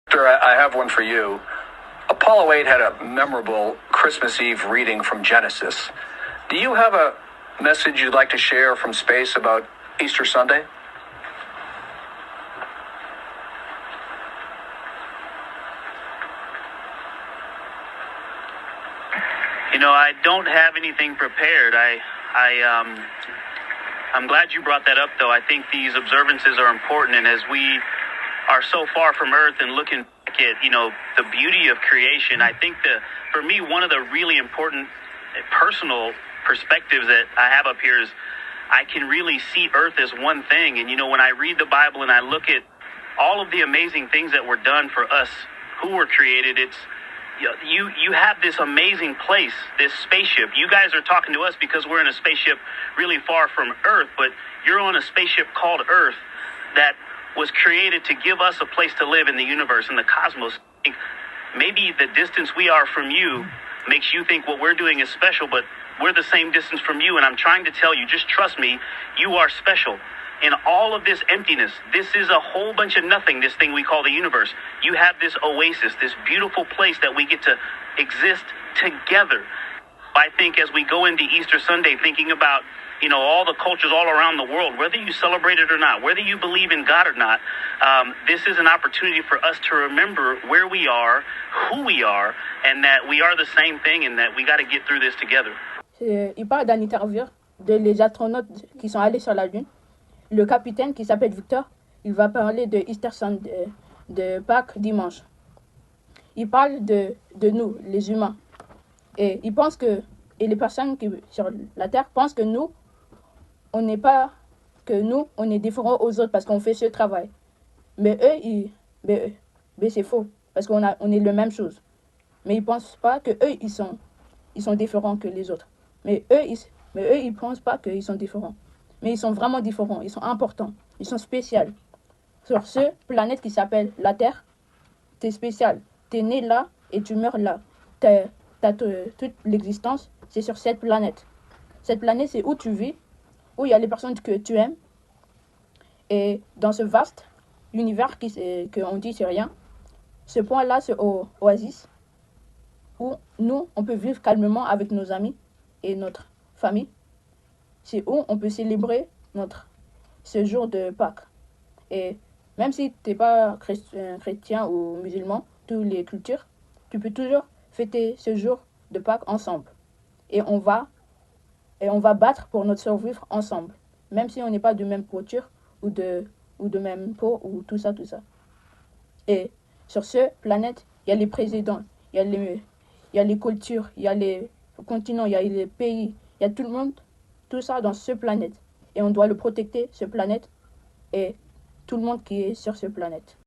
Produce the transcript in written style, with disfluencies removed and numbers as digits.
Victor, I have one for you. Apollo 8 had a memorable Christmas Eve reading from Genesis. Do you have a message you'd like to share from space about Easter Sunday? You know, I don't have anything prepared. I'm glad you brought that up, though. I think these observances are important, and as we are so far from Earth and looking back at, the beauty of creation, I think that for me, one of the really important personal perspectives that I have up here is I can really see Earth as one thing. And, when I read the Bible and I look at all of the amazing things that were done for us who were created, it's, you have this amazing place, this spaceship. You guys are talking to us because we're in a spaceship really far from Earth, but you're on a spaceship called Earth that was created to give us a place to live in the universe, in the cosmos. Maybe the distance we are from you makes you think what we're doing is special, but we're the same distance from you. And I'm trying to tell you, just trust me, you are special. In all of this emptiness, this is a whole bunch of nothing, this thing we call the universe. You have this oasis, this beautiful place that we get to exist together. I think as we go into Easter Sunday, thinking about, all the cultures all around the world, whether you celebrate it or not, whether you believe in God or not, this is an opportunity for us to remember where we are, who we are, and that we are the same thing and that we got to get through this together. Il parle d'un intervieweur les astronautes qui sont allés sur la Lune. Le capitaine qui s'appelle Victor, il va parler de Easter Sunday, de Pâques dimanche. Il parle de nous, les humains. Et il pense que, et les personnes qui sur la Terre pensent que nous, on est différents aux autres parce qu'on fait ce travail. Mais eux, c'est faux parce on est la même chose. Mais ils pensent pas que eux, ils sont différents que les autres. Mais eux, ils pensent pas qu'ils sont différents. Mais ils sont vraiment différents, ils sont importants, ils sont spéciaux. Sur ce planète qui s'appelle la Terre, t'es spécial. T'es né là et tu meurs là. Toute l'existence, c'est sur cette planète. Cette planète, c'est où tu vis, où il y a les personnes que tu aimes. Et dans ce vaste univers qu'on dit c'est rien, ce point-là, c'est oasis, où nous, on peut vivre calmement avec nos amis et notre famille. C'est où on peut célébrer ce jour de Pâques. Et même si tu n'es pas chrétien ou musulman, toutes les cultures, tu peux toujours fêter ce jour de Pâques ensemble. Et on va battre pour notre survivre ensemble. Même si on n'est pas de même culture ou de même peau ou tout ça. Et sur ce planète, il y a les présidents, il y a les cultures, il y a les continents, il y a les pays, il y a tout le monde. Tout ça dans ce planète. Et on doit le protéger, ce planète, et tout le monde qui est sur ce planète.